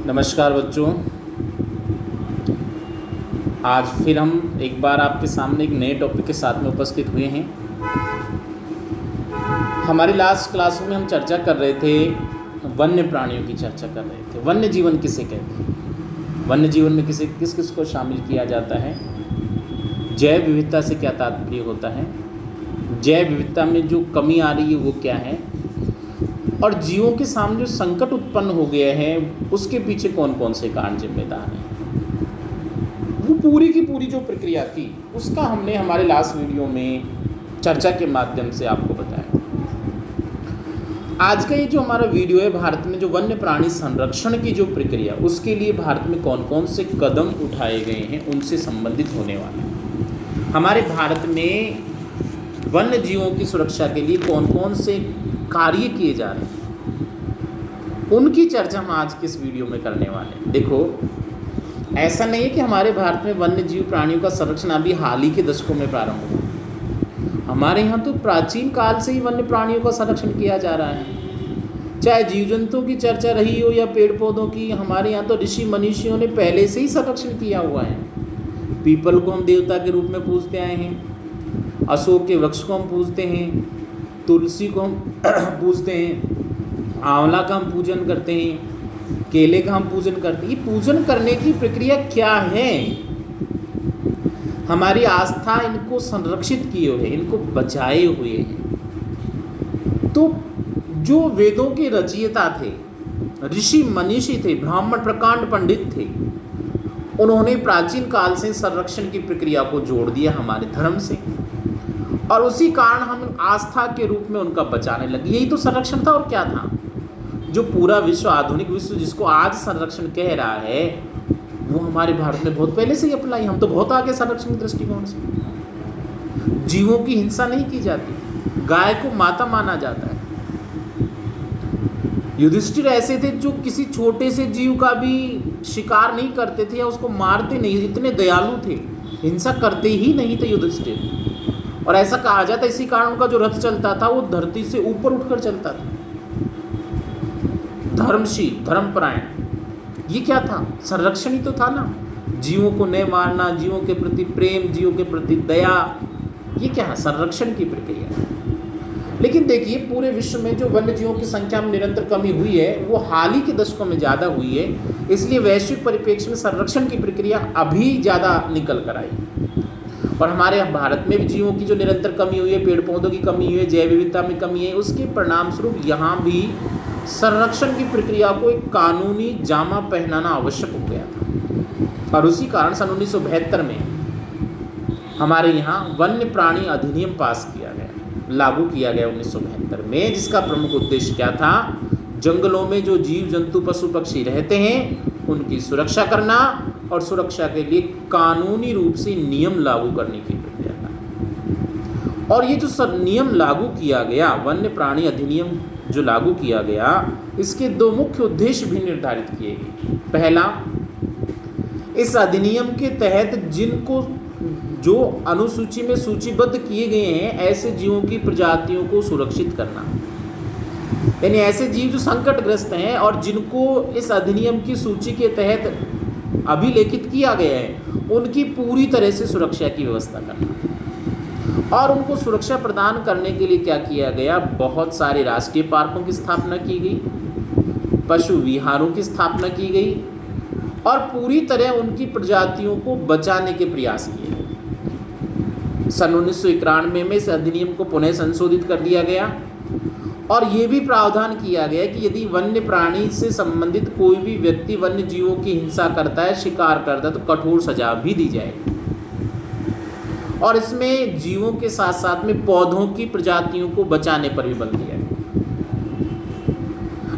नमस्कार बच्चों। आज फिर हम एक बार आपके सामने एक नए टॉपिक के साथ में उपस्थित हुए हैं। हमारी लास्ट क्लास में हम चर्चा कर रहे थे, वन्य प्राणियों की चर्चा कर रहे थे। वन्य जीवन किसे कहते हैं, वन्य जीवन में किस किस को शामिल किया जाता है, जैव विविधता से क्या तात्पर्य होता है, जैव विविधता में जो कमी आ रही है वो क्या है, और जीवों के सामने जो संकट उत्पन्न हो गया है उसके पीछे कौन कौन से कारण जिम्मेदार हैं। वो पूरी की पूरी जो प्रक्रिया थी उसका हमने हमारे लास्ट वीडियो में चर्चा के माध्यम से आपको बताया। आज का ये जो हमारा वीडियो है, भारत में जो वन्य प्राणी संरक्षण की जो प्रक्रिया, उसके लिए भारत में कौन कौन से कदम उठाए गए हैं उनसे संबंधित होने वाले हैं। हमारे भारत में वन्य जीवों की सुरक्षा के लिए कौन कौन से कार्य किए जा रहे हैं, उनकी चर्चा हम आज के इस वीडियो में करने वाले हैं। देखो, ऐसा नहीं है कि हमारे भारत में वन्य जीव प्राणियों का संरक्षण अभी हाल ही के दशकों में प्रारंभ हुआ। हमारे यहाँ तो प्राचीन काल से ही वन्य प्राणियों का संरक्षण किया जा रहा है। चाहे जीव जंतुओं की चर्चा रही हो या पेड़ पौधों की, हमारे यहाँ तो ऋषि मनीषियों ने पहले से ही संरक्षण किया हुआ है। पीपल को हम देवता के रूप में पूजते आए हैं, अशोक के वृक्ष को हम पूजते हैं, तुलसी को हम पूजते हैं, आंवला का हम पूजन करते हैं, केले का हम पूजन करते हैं। ये पूजन करने की प्रक्रिया क्या है? हमारी आस्था इनको संरक्षित किए हुए, इनको बचाए हुए हैं। तो जो वेदों के रचयिता थे, ऋषि मनीषी थे, ब्राह्मण प्रकांड पंडित थे, उन्होंने प्राचीन काल से संरक्षण की प्रक्रिया को जोड़ दिया हमारे धर्म से, और उसी कारण हम आस्था के रूप में उनका बचाने लगे। यही तो संरक्षण था। और क्या था? जो पूरा विश्व, आधुनिक विश्व जिसको आज संरक्षण कह रहा है, वो हमारे भारत में बहुत पहले से ही अप्लाई। हम तो बहुत आगे संरक्षण के दृष्टिकोण से। जीवों की हिंसा नहीं की जाती, गाय को माता माना जाता है। युधिष्ठिर ऐसे थे जो किसी छोटे से जीव का भी शिकार नहीं करते थे या उसको मारते नहीं, इतने दयालु थे, हिंसा करते ही नहीं थे युधिष्ठिर। और ऐसा कहा जाता है, इसी कारण उनका जो रथ चलता था वो धरती से ऊपर उठकर चलता था। धर्मशील, धर्मपरायण, ये क्या था? संरक्षण ही तो था ना। जीवों को न मारना, जीवों के प्रति प्रेम, जीवों के प्रति दया, ये क्या है? संरक्षण की प्रक्रिया। लेकिन देखिए, पूरे विश्व में जो वन्य जीवों की संख्या में निरंतर कमी हुई है, वो हाल ही के दशकों में ज़्यादा हुई है। इसलिए वैश्विक परिप्रेक्ष्य में संरक्षण की प्रक्रिया अभी ज़्यादा निकल कर आई। और हमारे भारत में भी जीवों की जो निरंतर कमी हुई है, पेड़ पौधों की कमी हुई है, जैव विविधता में कमी है, उसके परिणाम स्वरूप यहाँ भी संरक्षण की प्रक्रिया को एक कानूनी जामा पहनाना आवश्यक हो गया था। और उसी कारण सन 1972 में हमारे यहाँ वन्य प्राणी अधिनियम पास किया गया, लागू किया गया 1972 में, जिसका प्रमुख उद्देश्य क्या था? जंगलों में जो जीव जंतु पशु पक्षी रहते हैं उनकी सुरक्षा करना, और सुरक्षा के लिए कानूनी रूप से नियम लागू करने की प्रक्रिया था। और ये जो नियम लागू किया गया, वन्य प्राणी अधिनियम जो लागू किया गया, इसके दो मुख्य उद्देश्य भी निर्धारित किए गए। पहला, इस अधिनियम के तहत जिनको जो अनुसूची में सूचीबद्ध किए गए हैं ऐसे जीवों की प्रजातियों को सुरक्षित करना, यानी ऐसे जीव जो संकटग्रस्त हैं और जिनको इस अधिनियम की सूची के तहत अभिलेखित किया गया है, उनकी पूरी तरह से सुरक्षा की व्यवस्था करना। और उनको सुरक्षा प्रदान करने के लिए क्या किया गया? बहुत सारे राष्ट्रीय पार्कों की स्थापना की गई, पशु विहारों की स्थापना की गई, और पूरी तरह उनकी प्रजातियों को बचाने के प्रयास किए गए। सन 1991 में इस अधिनियम को पुनः संशोधित कर दिया गया, और ये भी प्रावधान किया गया कि यदि वन्य प्राणी से संबंधित कोई भी व्यक्ति वन्य जीवों की हिंसा करता है, शिकार करता है, तो कठोर सजा भी दी जाएगी। और इसमें जीवों के साथ साथ में पौधों की प्रजातियों को बचाने पर भी बल दिया गया।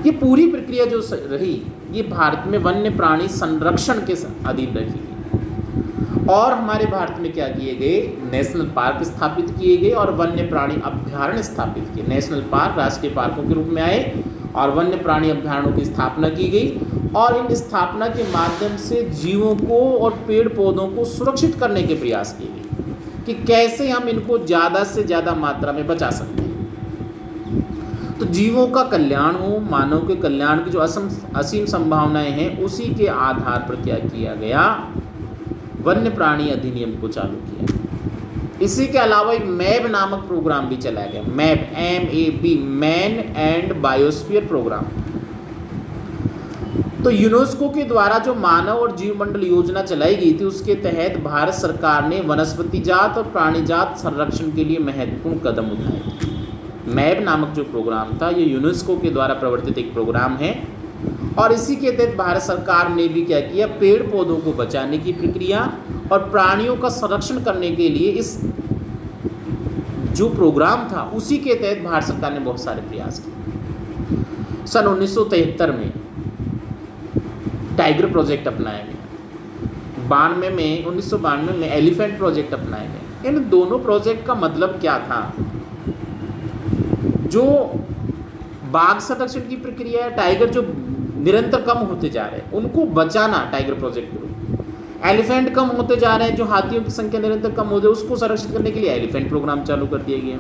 ये पूरी प्रक्रिया जो रही, ये भारत में वन्य प्राणी संरक्षण के अधीन रखी गई। और हमारे भारत में क्या किए गए? नेशनल पार्क स्थापित किए गए और वन्य प्राणी अभ्यारण्य स्थापित किए। नेशनल पार्क राष्ट्रीय पार्कों के रूप में आए और वन्य प्राणी अभ्यारण्यों की स्थापना की गई, और इन स्थापना के माध्यम से जीवों को और पेड़ पौधों को सुरक्षित करने के प्रयास किए गए कि कैसे हम इनको ज़्यादा से ज़्यादा मात्रा में बचा सकते हैं। तो जीवों का कल्याण हो, मानव के कल्याण की जो असीम संभावनाएं हैं, उसी के आधार पर क्या किया गया, वन्य प्राणी अधिनियम को चालू किया। इसी के अलावा एक मैब नामक प्रोग्राम भी चलाया गया, MAB MAB, man and biosphere programme. तो यूनेस्को के द्वारा जो मानव और जीवमंडल योजना चलाई गई थी, उसके तहत भारत सरकार ने वनस्पति जात और प्राणी जात संरक्षण के लिए महत्वपूर्ण कदम उठाए थे। मैब नामक जो प्रोग्राम था, ये यूनेस्को के द्वारा प्रवर्तित एक प्रोग्राम है, और इसी के तहत भारत सरकार ने भी क्या किया, पेड़ पौधों को बचाने की प्रक्रिया और प्राणियों का संरक्षण करने के लिए इस जो प्रोग्राम था, उसी के तहत भारत सरकार ने बहुत सारे प्रयास किए। सन 1973 में टाइगर प्रोजेक्ट अपनाया गया, 1992 में एलिफेंट प्रोजेक्ट अपनाया गया। इन दोनों प्रोजेक्ट का मतलब क्या था, जो बाघ संरक्षण की प्रक्रिया है, टाइगर जो निरंतर कम होते जा रहे हैं उनको बचाना टाइगर प्रोजेक्ट के रूप में, एलिफेंट कम होते जा रहे हैं, जो हाथियों की संख्या निरंतर कम हो रही है, उसको संरक्षित करने के लिए एलिफेंट प्रोग्राम चालू कर दिया गया।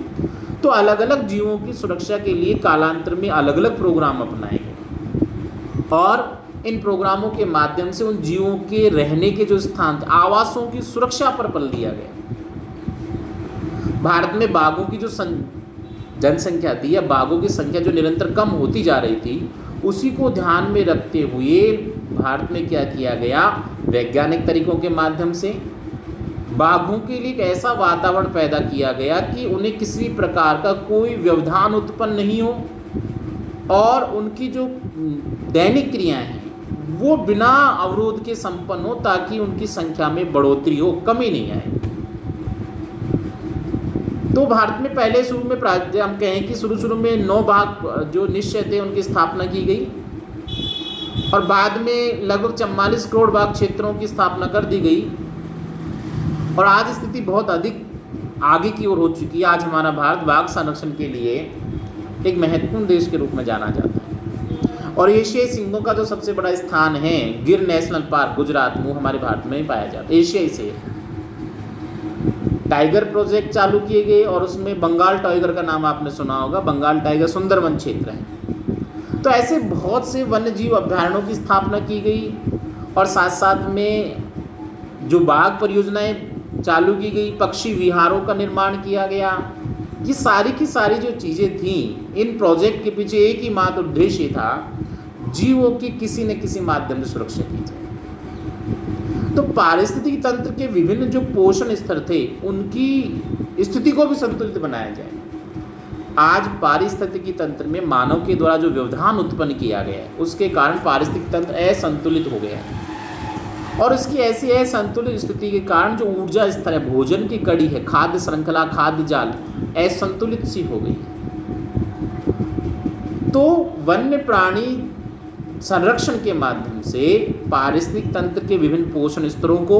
तो अलग अलग जीवों की सुरक्षा के लिए कालांतर में अलग अलग प्रोग्राम अपनाए गए, और इन प्रोग्रामों के माध्यम से उन जीवों के रहने के जो स्थान, आवासों की सुरक्षा पर बल दिया गया। भारत में बाघों की जो जनसंख्या थी, या बाघों की संख्या जो निरंतर कम होती जा रही थी, उसी को ध्यान में रखते हुए भारत में क्या किया गया, वैज्ञानिक तरीकों के माध्यम से बाघों के लिए एक ऐसा वातावरण पैदा किया गया कि उन्हें किसी प्रकार का कोई व्यवधान उत्पन्न नहीं हो, और उनकी जो दैनिक क्रियाएं हैं वो बिना अवरोध के संपन्न हो, ताकि उनकी संख्या में बढ़ोतरी हो, कमी नहीं आए। तो भारत में पहले शुरू में हम कहें कि शुरू में 9 बाघ जो निश्चय थे उनकी स्थापना की गई, और बाद में लगभग 44 करोड़ बाघ क्षेत्रों की स्थापना कर दी गई, और आज स्थिति बहुत अधिक आगे की ओर हो चुकी है। आज हमारा भारत बाघ संरक्षण के लिए एक महत्वपूर्ण देश के रूप में जाना जाता है, और एशियाई सिंहों का जो सबसे बड़ा स्थान है गिर नेशनल पार्क गुजरात में, हमारे भारत में ही पाया जाता है। एशियाई से टाइगर प्रोजेक्ट चालू किए गए, और उसमें बंगाल टाइगर का नाम आपने सुना होगा, बंगाल टाइगर सुंदरवन क्षेत्र है। तो ऐसे बहुत से वन्य जीव अभ्यारण्यों की स्थापना की गई, और साथ साथ में जो बाघ परियोजनाएं चालू की गई, पक्षी विहारों का निर्माण किया गया। ये सारी की सारी जो चीज़ें थीं, इन प्रोजेक्ट के पीछे एक ही मात्र उद्देश्य था, जीवों की किसी न किसी माध्यम से सुरक्षा की जाए। तो पारिस्थितिकी तंत्र के विभिन्न जो पोषण स्तर थे, उनकी स्थिति को भी संतुलित बनाया जाए। आज पारिस्थितिकी तंत्र में मानव के द्वारा जो व्यवधान उत्पन्न किया गया है, उसके कारण पारिस्थितिकी तंत्र असंतुलित हो गया है, और इसकी ऐसी असंतुलित स्थिति के कारण जो ऊर्जा स्तर है, भोजन की कड़ी है, खाद्य श्रृंखला, खाद्य जाल असंतुलित सी हो गई। तो वन्य प्राणी संरक्षण के माध्यम से पारिस्थितिक तंत्र के विभिन्न पोषण स्तरों को,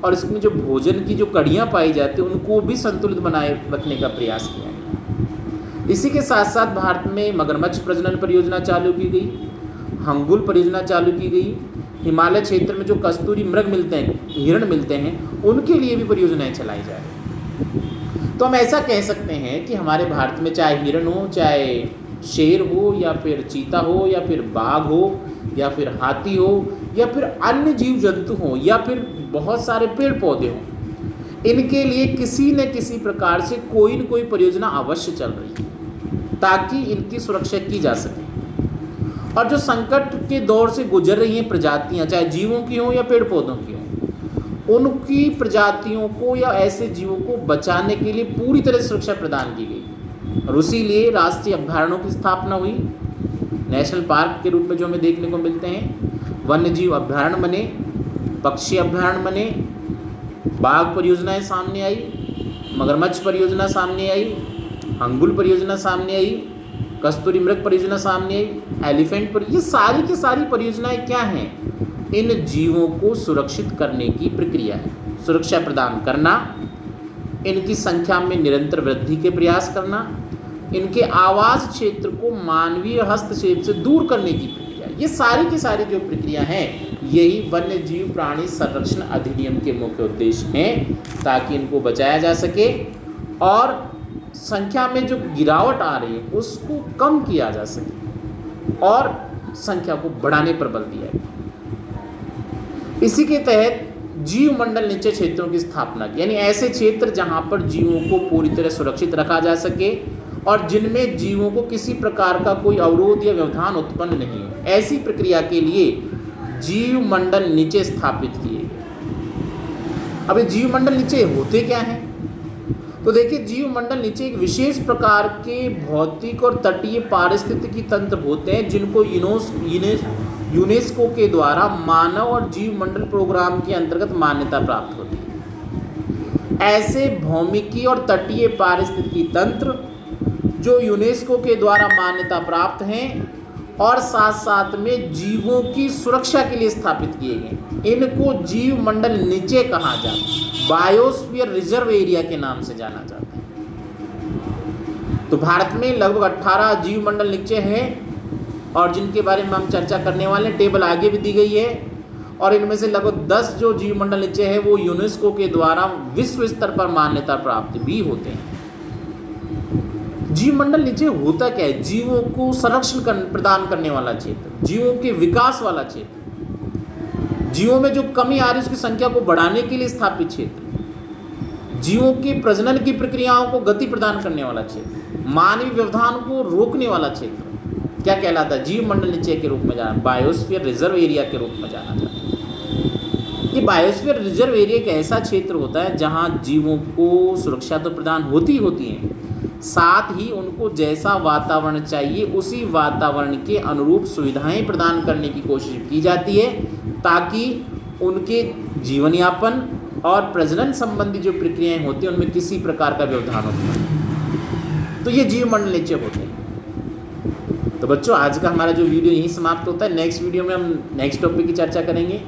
और इसमें जो भोजन की जो कड़ियाँ पाई जाती हैं, उनको भी संतुलित बनाए रखने का प्रयास किया गया। इसी के साथ साथ भारत में मगरमच्छ प्रजनन परियोजना चालू की गई, हंगुल परियोजना चालू की गई, हिमालय क्षेत्र में जो कस्तूरी मृग मिलते हैं, हिरण मिलते हैं, उनके लिए भी परियोजनाएं चलाई जा रही। तो हम ऐसा कह सकते हैं कि हमारे भारत में चाहे हिरण हो, चाहे शेर हो, या फिर चीता हो, या फिर बाघ हो, या फिर हाथी हो, या फिर अन्य जीव जंतु हो, या फिर बहुत सारे पेड़ पौधे हों, इनके लिए किसी न किसी प्रकार से कोई न कोई परियोजना अवश्य चल रही है, ताकि इनकी सुरक्षा की जा सके। और जो संकट के दौर से गुजर रही हैं प्रजातियां, चाहे जीवों की हों या पेड़ पौधों की हों, उनकी प्रजातियों को या ऐसे जीवों को बचाने के लिए पूरी तरह सुरक्षा प्रदान की गई, और इसीलिए राष्ट्रीय अभ्यारण्यों की स्थापना हुई। नेशनल पार्क के रूप में जो हमें देखने को मिलते हैं, वन्य जीव अभ्यारण्य बने, पक्षी अभ्यारण्य बने, बाघ परियोजनाएं सामने आई, मगरमच्छ परियोजना सामने आई, हंगुल परियोजना सामने आई, कस्तूरी मृग परियोजना सामने आई, एलिफेंट पर, ये सारी की सारी परियोजनाएं क्या हैं? इन जीवों को सुरक्षित करने की प्रक्रिया है। सुरक्षा प्रदान करना, इनकी संख्या में निरंतर वृद्धि के प्रयास करना, इनके आवास क्षेत्र को मानवीय हस्तक्षेप से दूर करने की प्रक्रिया, ये सारी की सारी जो प्रक्रिया हैं, यही वन्य जीव प्राणी संरक्षण अधिनियम के मुख्य उद्देश्य हैं, ताकि इनको बचाया जा सके और संख्या में जो गिरावट आ रही है उसको कम किया जा सके और संख्या को बढ़ाने पर बल दिया गया। इसी के तहत जीव मंडल निचय क्षेत्रों की स्थापना की, यानी ऐसे क्षेत्र जहां पर जीवों को पूरी तरह सुरक्षित रखा जा सके और जिनमें जीवों को किसी प्रकार का कोई अवरोध या व्यवधान उत्पन्न नहीं हो, ऐसी प्रक्रिया के लिए जीव मंडल निचय स्थापित किए गए। अब ये जीव मंडल निचय होते क्या हैं? तो देखिए, जीव मंडल निचय एक विशेष प्रकार के भौतिक और तटीय पारिस्थितिकी तंत्र होते हैं जिनको यूनेस्को के द्वारा मानव और जीव मंडल प्रोग्राम के अंतर्गत मान्यता प्राप्त होती है। ऐसे भौमिकी और तटीय पारिस्थितिकी तंत्र जो यूनेस्को के द्वारा मान्यता प्राप्त हैं और साथ साथ में जीवों की सुरक्षा के लिए स्थापित किए गए, इनको जीव मंडल निचय कहा जाता है, बायोस्फीयर रिजर्व एरिया के नाम से जाना जाता है। तो भारत में लगभग 18 जीव मंडल निचय हैं और जिनके बारे में हम चर्चा करने वाले हैं। टेबल आगे भी दी गई है और इनमें से लगभग 10 जो जीव मंडल निचय है वो यूनेस्को के द्वारा विश्व स्तर पर मान्यता प्राप्त भी होते हैं। जीव मंडल निचय होता क्या है? जीवों को संरक्षण प्रदान करने वाला क्षेत्र, जीवों के विकास वाला क्षेत्र, जीवों में जो कमी आ रही है उसकी संख्या को बढ़ाने के लिए स्थापित क्षेत्र, जीवों के प्रजनन की प्रक्रियाओं को गति प्रदान करने वाला क्षेत्र, मानवीय व्यवधान को रोकने वाला क्षेत्र क्या कहलाता है? जीव मंडल निचय के रूप में जाना, बायोस्फीयर रिजर्व एरिया के रूप में जाना जाता है। ये बायोस्फीयर रिजर्व एरिया एक ऐसा क्षेत्र होता है जहाँ जीवों को सुरक्षा तो प्रदान होती है, साथ ही उनको जैसा वातावरण चाहिए उसी वातावरण के अनुरूप सुविधाएं प्रदान करने की कोशिश की जाती है ताकि उनके जीवन यापन और प्रजनन संबंधी जो प्रक्रियाएं होती हैं उनमें किसी प्रकार का व्यवधान होता है। तो ये जीव मंडल निचय होते हैं। तो बच्चों, आज का हमारा जो वीडियो यहीं समाप्त होता है। नेक्स्ट वीडियो में हम नेक्स्ट टॉपिक की चर्चा करेंगे।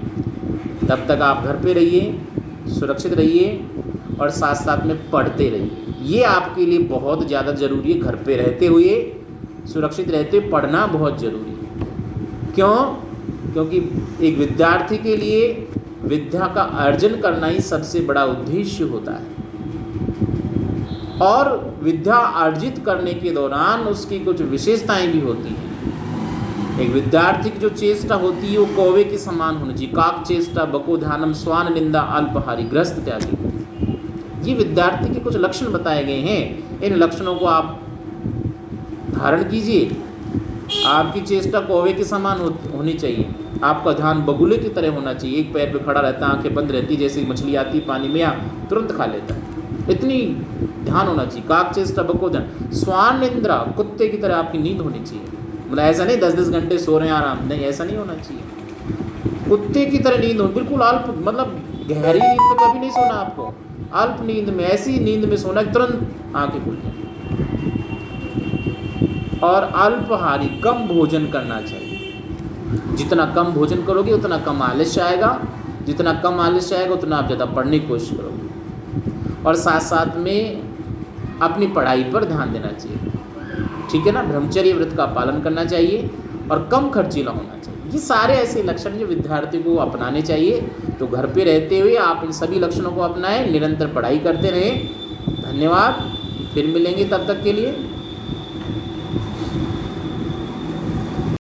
तब तक आप घर पे रहिए, सुरक्षित रहिए और साथ साथ में पढ़ते रहिए। ये आपके लिए बहुत ज़्यादा ज़रूरी है। घर पे रहते हुए, सुरक्षित रहते हुए पढ़ना बहुत ज़रूरी है। क्यों? क्योंकि एक विद्यार्थी के लिए विद्या का अर्जन करना ही सबसे बड़ा उद्देश्य होता है और विद्या अर्जित करने के दौरान उसकी कुछ विशेषताएं भी होती हैं। एक विद्यार्थी की जो चेष्टा होती है वो कौवे के समान होनी चाहिए। काक चेष्टा बको ध्यानम स्वान निंदा अल्पहारी ग्रस्त त्यागी। ये विद्यार्थी के कुछ लक्षण बताए गए हैं। इन लक्षणों को आप धारण कीजिए। आपकी चेष्टा कौवे के समान होनी चाहिए। आपका ध्यान बगुले की तरह होना चाहिए। एक पैर पे खड़ा रहता है, आंखें बंद रहती, जैसे मछली आती पानी में या तुरंत खा लेता है, इतनी ध्यान होना चाहिए। काक चेष्टा बको ध्यान। स्वान निंद्रा, कुत्ते की तरह आपकी नींद होनी चाहिए। मतलब ऐसा नहीं 10-10 घंटे सो रहे हैं आराम, नहीं, ऐसा नहीं होना चाहिए। कुत्ते की तरह नींद हो, बिल्कुल अल्प, मतलब गहरी नींद में कभी नहीं सोना आपको। अल्प नींद में, ऐसी नींद में सोना कि तुरंत आंखें खुल जाए। और अल्पहारी, कम भोजन करना चाहिए। जितना कम भोजन करोगे उतना कम आलस्य आएगा, जितना कम आलस्य आएगा उतना आप ज़्यादा पढ़ने की कोशिश करोगे। और साथ साथ में अपनी पढ़ाई पर ध्यान देना चाहिए, ठीक है ना। ब्रह्मचर्य व्रत का पालन करना चाहिए और कम खर्चीला होना चाहिए। ये सारे ऐसे लक्षण जो विद्यार्थी को अपनाने चाहिए। तो घर पे रहते हुए आप इन सभी लक्षणों को अपनाएं, निरंतर पढ़ाई करते रहें। धन्यवाद, फिर मिलेंगे, तब तक के लिए